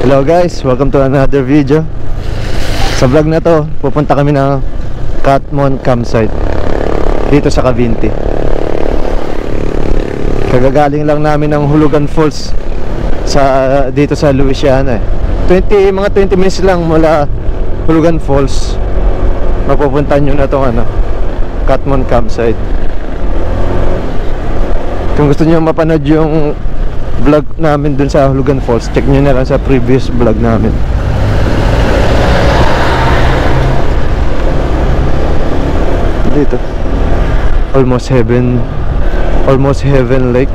Hello guys, welcome to another video. Sa vlog na to, pupunta kami ng Catmon Campsite dito sa Cavinti. Kagagaling lang namin ng Hulugan Falls dito sa Louisiana mga 20 minutes lang mula Hulugan Falls. Mapupuntahan nyo na tong Catmon Campsite. Kung gusto nyo mapanood yung vlog namin dun sa Hulugan Falls, check nyo na lang sa previous vlog namin. Dito almost heaven lake.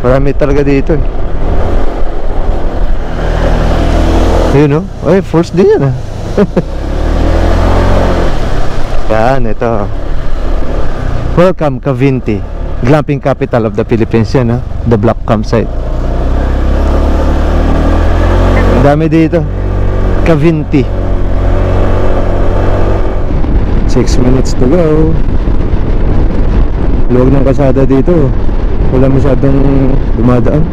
Marami talaga dito Yun ay falls din yan Yan, ito. Welcome Cavinti, glamping capital of the Philippines yan The Black Campsite. Dami dito. Cavinti. 6 minutes to go. Luwag ng kasada dito. Wala masyadong dumadaan.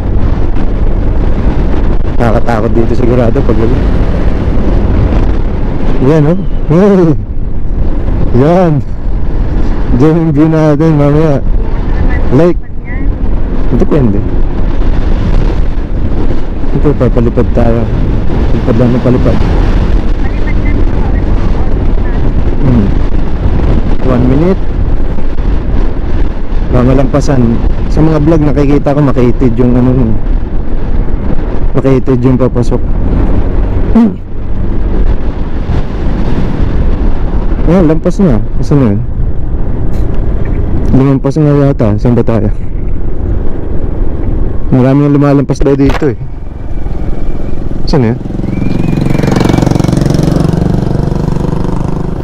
Nakakatakot dito sigurado pag gabi. Yan Yan. Diyan yung view natin mamaya. Lake. Depende. Ito, papalipad tayo. Palipad lang ng palipad. 1 minute. Mamalampasan. Sa mga vlog nakikita ko makitid yung makitid yung papasok. Lampas na. Saan na yun? Lumampas na yata. Saan ba tayo? Marami yung lumalampas tayo dito Saan yun?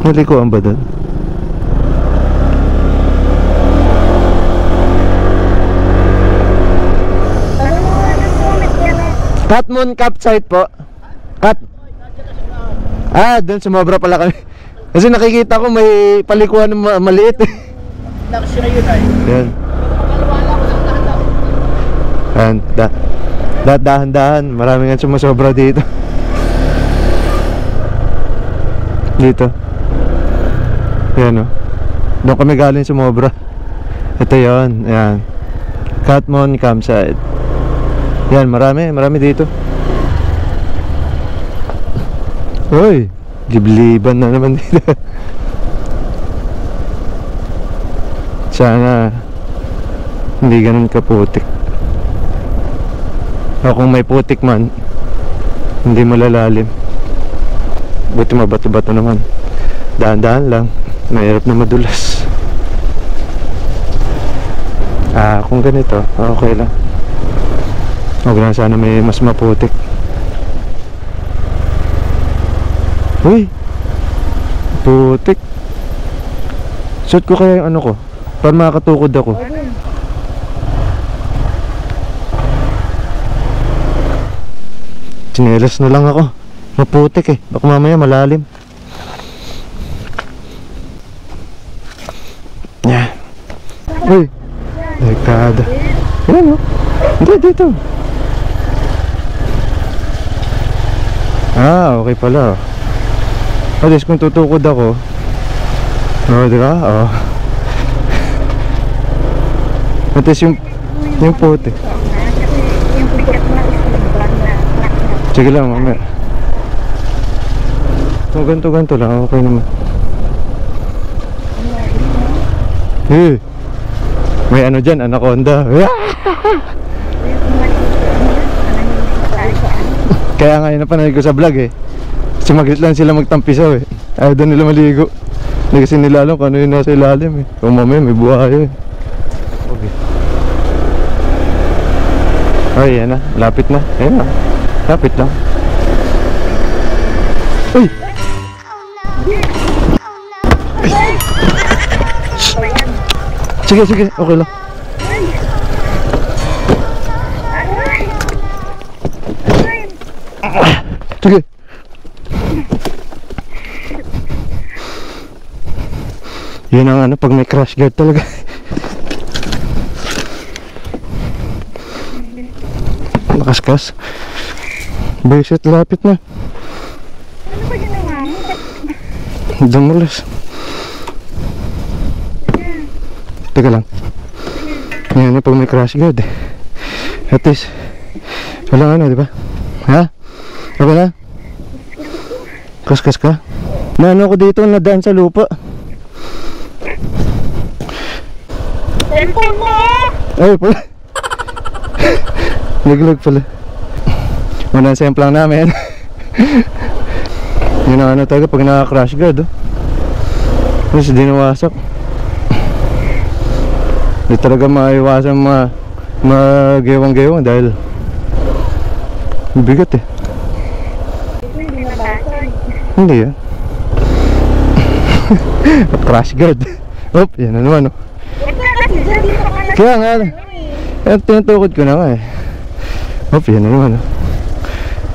Nalikuan ba doon? Catmon Campsite po. Doon sumobra pala kami. Kasi nakikita ko may palikuan na maliit Nakasira yun Yan. Yan. Dahan-dahan. Marami nga sumasobra dito. Dito. Yan Doon kami galing sumobra. Ito yon. Yan. Catmon Campsite. Yan, marami dito. Uy, libliban na naman dito. Sana hindi ganun kaputik. O kung may putik man, hindi malalalim. Buti mabato-bato naman. Dahan-dahan lang. Mahirap na madulas. Kung ganito, okay lang. Huwag na sana may mas maputik. Uy, putik. Suot ko kaya yung ko para makakatukod ako. Tsinelas na lang ako. Maputik baka mamaya malalim. Yan. Uy, dekada. Yan Hindi, dito. Okay pala. At least kung tutukod ako. Diba? At least yung puti. Sige lang, mamaya. Ganto lang, okay naman. May dyan, anaconda. Kaya nga yun napanood ko sa vlog Sumaglit lang sila magtampisaw Ayaw doon nila maligo. Hindi kasi nila alam kung ano yung nasa ilalim Kung mamaya may buhay Okay. Ay, yan na. Lapit na. Ayan na. Lapit lang. Uy! Sige. Okay lang. Sige. Yun ang pag may crash guard talaga. Nakaskas. Beset, lapit na. Ano ba ginawa mo? Dumulas. Teka lang. Yan, pag may crash guard eh. At least, walang ano, di ba? Ha? Okay na? Kaskas ka? Naano ko dito, nadaan sa lupa. Cellphone mo! Ay, pala. Naglag pala. Unang semplang namin. Yun ang ano talaga pag naka-crash guard, oh. Tapos dinawasak. Hindi talaga maiwasan magewang-gewang dahil bigat eh. Hindi nabasag. Hindi yan. Crash guard. Op, yan na naman, oh. Ito kasi dyan, dito ka na. Kaya nga, yan tinutukod ko na nga eh. Op, yan na naman, oh.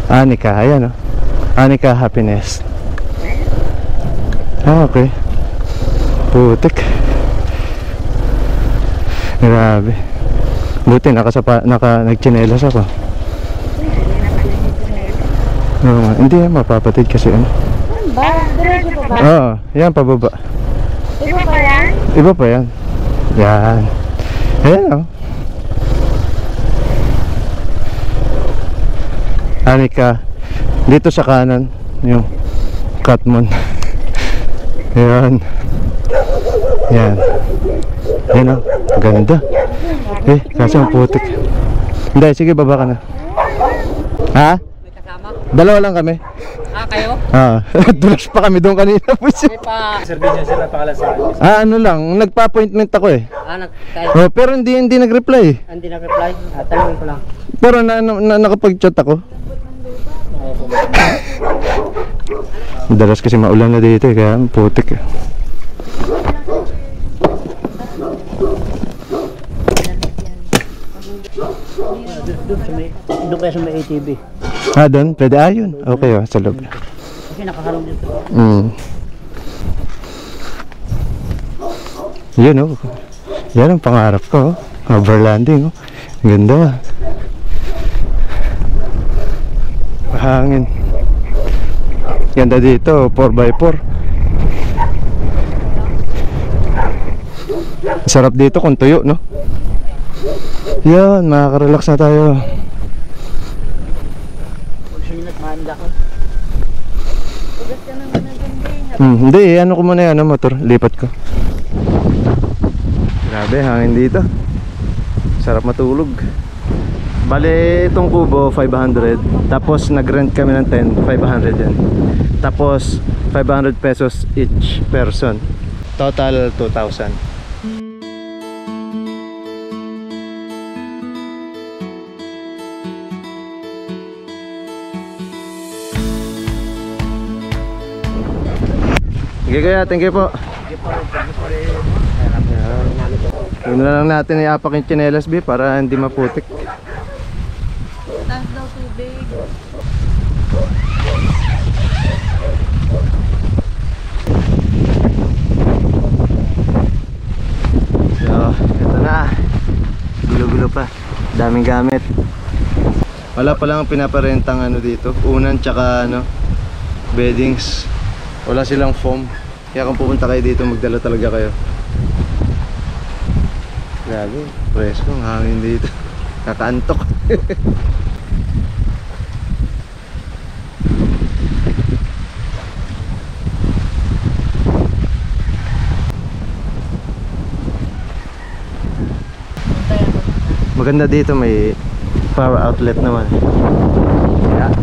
Anika, ayan, oh. Anika happiness. Ah, okay. Putik. Grabe. Buti nagchinelas ako. Oo nga, hindi yan mapapatid kasi ano. Ano ba? Diretso pa ba? Oo, yan pababa. Iba pa yan? Iba pa yan. Yan. Ayan, oh. Anika. Dito sa kanan yung Katmon. Ayan. Yan. Yan, oh. Ganda. Eh, kasi ang putik. Hindi, sige, baba ka na. Ha? May kasama? Dalawa lang kami. Ah, kayo? Dulas pa kami doon kanina. May pa... Servisyo sila pangalan Ano lang, nagpa-appointment ako eh. Tayo. Oh, pero hindi nag-reply. Hindi na-reply? Tanungin ko lang. Pero nakapag-chat ako. Dalas kasi maulan na dito eh, kaya putik eh. Doon kayo sa may ATV. Doon? Pwede? Yun. Okay, oh, sa loob. Kasi nakaharong dito. Yun, oh. Yan ang pangarap ko, oh. Overlanding, oh. Ganda. Hangin. Ganda dito, 4x4. Sarap dito kung tuyo, no? Yan, makaka-relax na tayo. Huwag siya nyo manda ko. Ugat ka naman ng ganda. Hindi, ano ko muna yan, motor. Lipat ko. Grabe, hangin dito. Sarap matulog. Bale, itong kubo, 500. Tapos, nag-rent kami ng 10, 500 yan. Tapos, 500 pesos each person. Total, 2,000. Sige kaya, thank you po. Yun na lang natin iapak yung tsinelas, B, para hindi maputik. Taas daw tubig. So, ito na. Gulo-gulo pa. Daming gamit. Wala pa lang pinaparentang ano dito. Unan tsaka ano, beddings. Wala silang foam. Kaya kung pupunta kayo dito, magdala talaga kayo. Grabe, presko ang hangin dito. Kakaantok. Maganda dito, may power outlet naman. Yeah.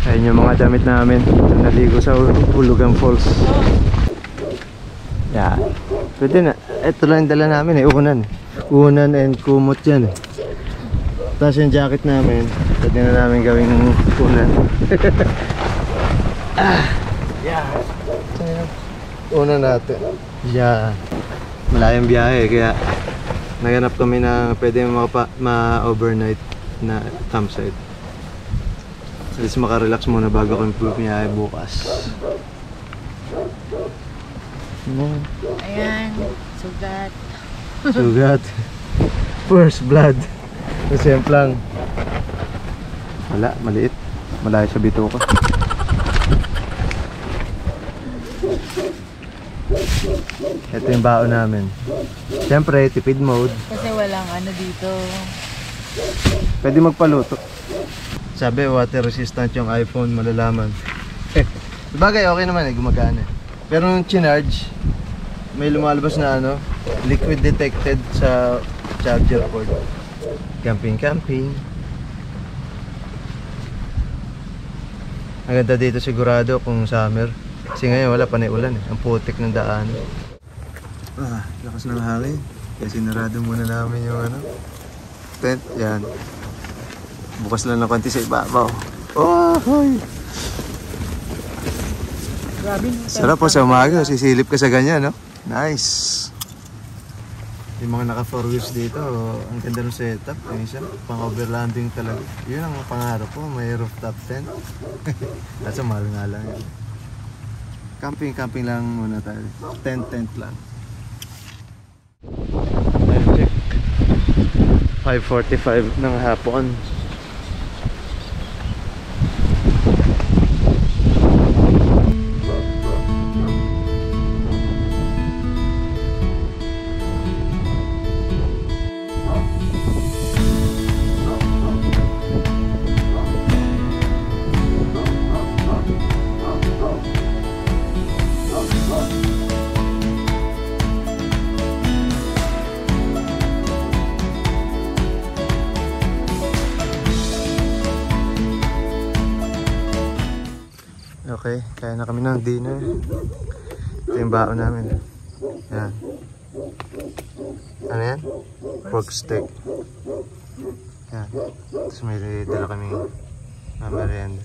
Ayun yung mga damit namin naligo sa Hulugan Falls. Yeah. Pwede na. Ito lang yung dala namin eh, unan. Unan and kumot yan eh. Tapos yung jacket namin, pwede na namin gawing unan. Yeah. Unan natin. Yeah. Malayang biyahe kaya naghanap kami na pwede ma-overnight na campsite. At least makarelax muna bago kami pumiyahe bukas. Ayan, sugat. Sugat. First blood. Semplang. Wala, maliit. Malayo sa bituka. Ito yung baon namin. Siyempre, tipid mode. Kasi walang ano dito. Pwede magpaluto. Sabi, water resistant yung iPhone, malalaman. Bagay, okay naman gumagana. Pero nung chinarge, may lumalabas na liquid detected sa charger cord. Camping. Ang ganda dito sigurado kung summer. Kasi ngayon wala panay ulan Ang putik ng daan. Lakas ng hangin. Kaya sinarado muna namin yung tent. Yan. Bukas lang ng konti sa ibabaw. Oh, hoy. Sarap po sa umaga. Sisilip ka sa ganyan, no? Nice. Yung mga naka 4 wheels dito, ang ganda ng setup. Yung isa, pang overlanding talaga. Yun ang pangarap ko, may rooftop tent. Kaso mahal nga lang yun. Camping lang muna tayo. Tent lang. Time check. 5:45 ng hapon. Okay, kaya na kami ng dinner. Ito yung baon namin. Yan. Ano yan? Pork steak. Yan. Tapos may dala kami merienda.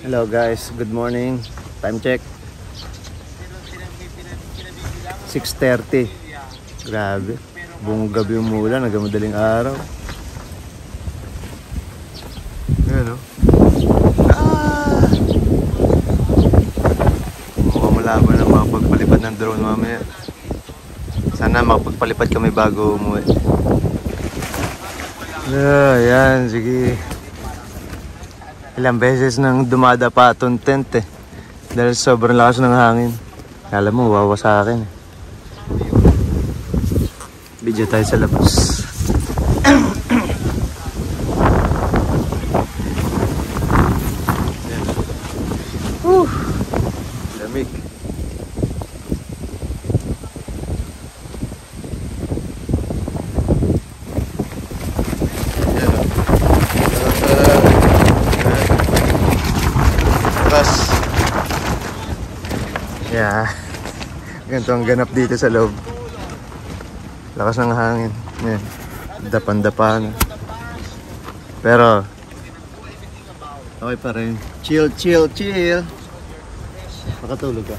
Hello guys, good morning. Time check. 6:30. Grabe. Buong gabi umulan, hanggang madaling araw. Ayan o. Mukhang malaban na makapagpalipad ng drone mamaya. Sana makapagpalipad kami bago umuwi. Ayan, sige. Ilang beses nang dumadapa itong tent dahil sobrang lakas ng hangin. Kala mo, wawa sa akin Video tayo sa labas. Lamig. Labas. Yeah. Ganito ang ganap dito sa loob. Lakas ng hangin. Yan. Dapan-dapa na. Pero okay pa rin. Chill. Makatulog ka.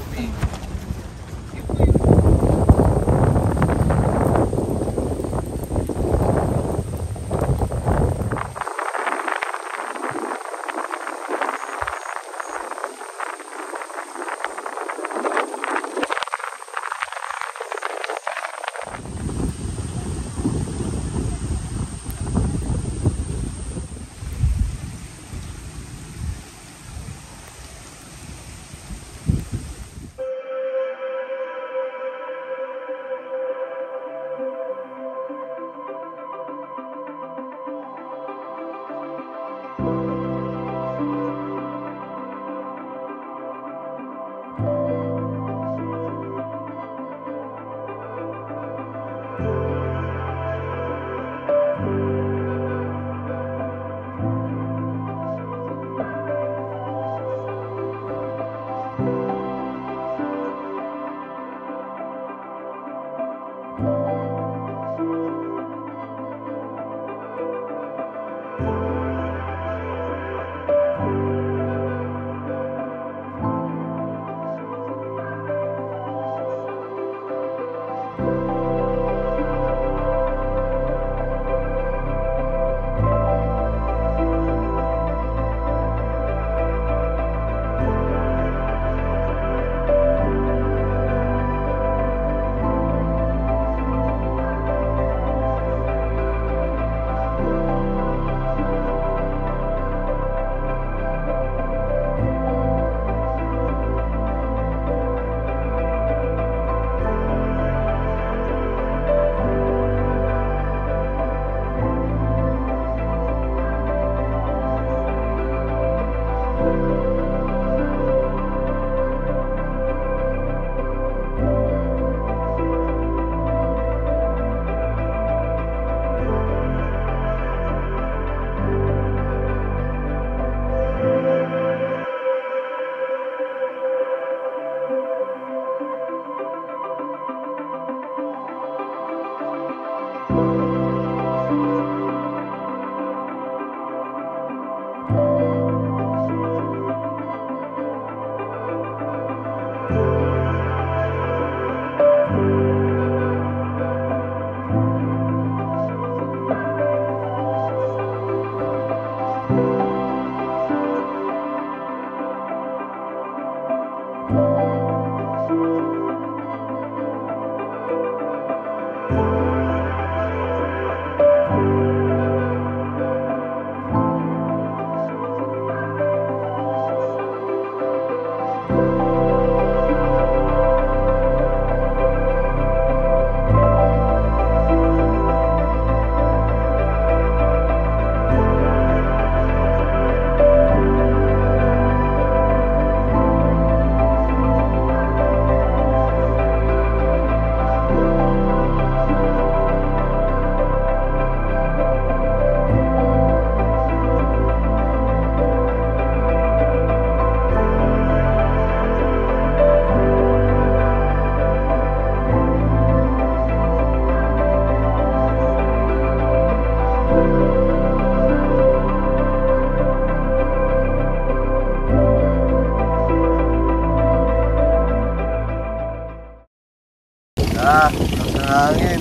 hangin.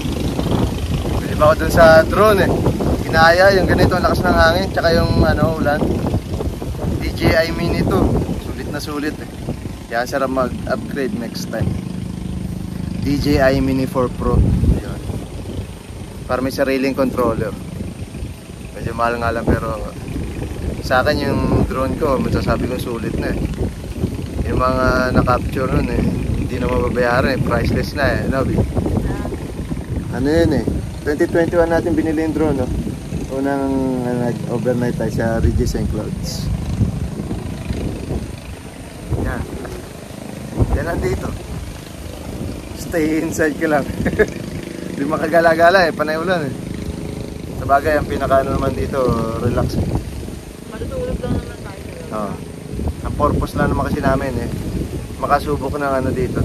Pwede ba ako dun sa drone eh. Kinaya yung ganito, ang lakas ng hangin, tsaka yung ulan. DJI Mini to. Sulit na sulit eh. Kaya sarap mag-upgrade next time. DJI Mini 4 Pro. Yun. Para may sariling controller. Medyo mahal nga lang pero sa akin yung drone ko, masasabi ko sulit na eh. Yung mga na-capture nun eh, hindi na mababayaran eh. Priceless na eh. Ano, B? Ano yun eh. 2021 natin binili yung drone, no? Unang overnight tayo sa Regis and Clouds. Yan. Yan nandito. Stay inside ka lang. Hindi makagala-gala eh, panay ulan eh. Sa bagay, ang pinaka naman dito, relax. Matutulog lang naman tayo. Oo. Ang purpose lang naman kasi namin eh, makasubok ng dito.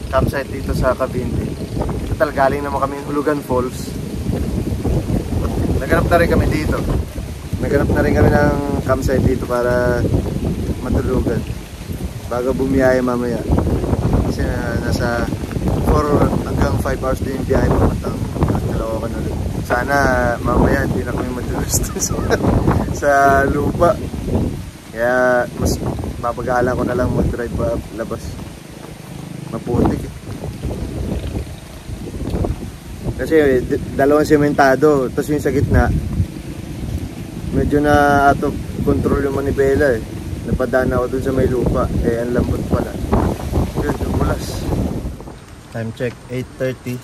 Campsite dito sa Cavite. Total, galing naman kami Hulugan Falls. Naghanap na rin kami dito. Naghanap na rin kami ng campsite dito para matulugan bago bumiyaya mamaya. Kasi nasa 4 hanggang 5 hours din yung biyahe papuntang Caloocan ulit. Sana mamaya hindi na kami madulas sa lupa. Kaya mas mapag-aala ko na lang mag-drive pa labas. Maputik eh. Kasi dalawang sementado, tapos yung sa gitna medyo na out of control yung manibela eh. Napadaan ako dun sa may lupa eh, ang lambot pala. Yun, tumulas. Time check, 8:30.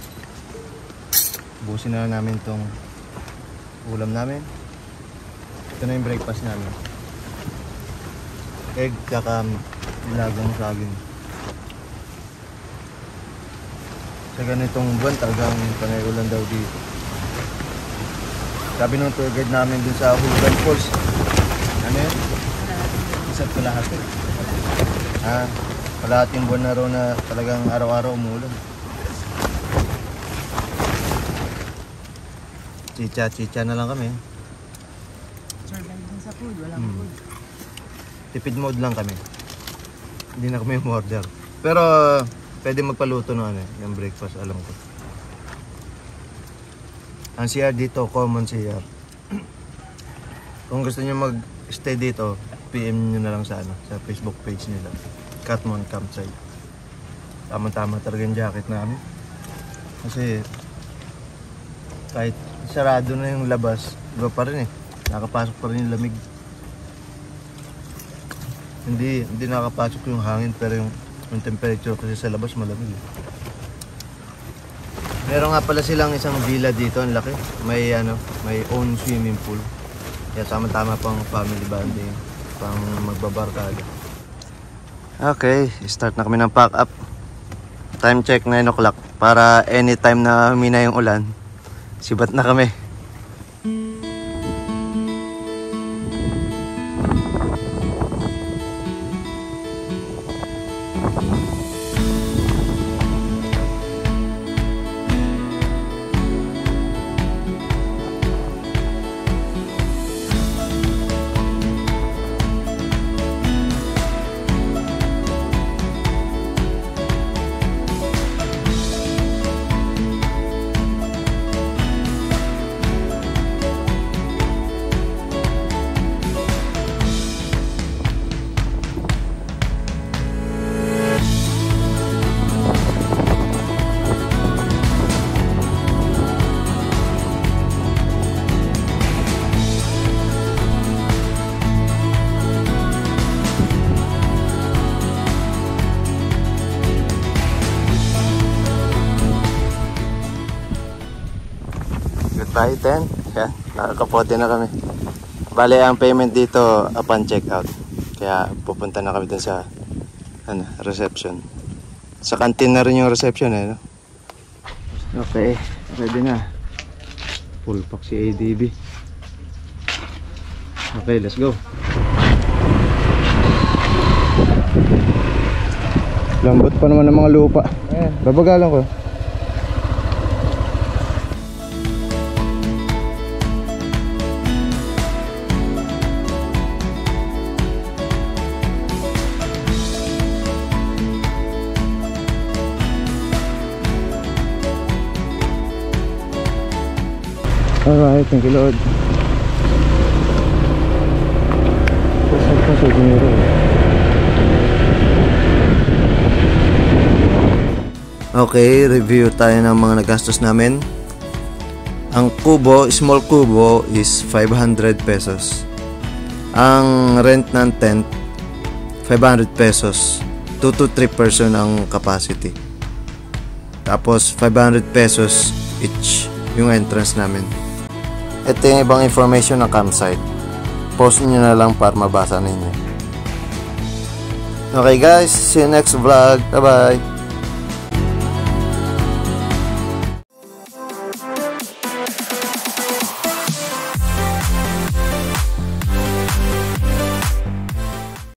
Busin na namin tong ulam namin. Ito na yung breakfast namin. Egg kaka nilagang saging. Sa ganitong buwan talagang panay ulan daw dito. Sabi nung tour guide namin dun sa Hulugan Falls, ano yun? Isa't ko lahat eh. Kalahating buwan na raw na talagang araw-araw umulan. Chicha na lang kami. Survive din sa food, walang food. Tipid mode lang kami. Hindi na kami umorder. Pero pwede magpaluto ng yung breakfast, alam ko. Ang CR dito, common CR. Kung gusto niyo mag-stay dito, PM niyo na lang sa sa Facebook page nila. Catmon Campsite. Tama-tama talaga yung jacket namin. Kasi kahit sarado na yung labas, iba pa rin eh. Nakapasok pa rin yung lamig. Hindi nakapasok yung hangin, pero yung temperature kasi sa labas malamig. Meron nga pala silang isang villa dito, ang laki. May own swimming pool. Kaya sama-tama pang family bonding, pang magbabarkada. Okay, start na kami ng pack up. Time check 9 o'clock para anytime na humina yung ulan, sibat na kami. Goodbye 10. Yan, nakakapote na kami. Bale, ang payment dito upon checkout. Kaya pupunta na kami dun sa reception. Sa canteen na rin yung reception eh, no? Okay, ready na. Full pack si ADB. Okay, let's go. Lambot pa naman ng mga lupa. Babagalan ko. Alright, thank you Lord. Saan pa sa dinero? Okay, review tayo ng mga nagastos namin. Ang kubo, small kubo is 500 pesos. Ang rent ng tent 500 pesos. 2 to 3 person ang capacity. Tapos 500 pesos each yung entrance namin. Ito yung ibang information ng campsite. Post nyo na lang para mabasa ninyo. Okay guys, see you next vlog. Bye bye.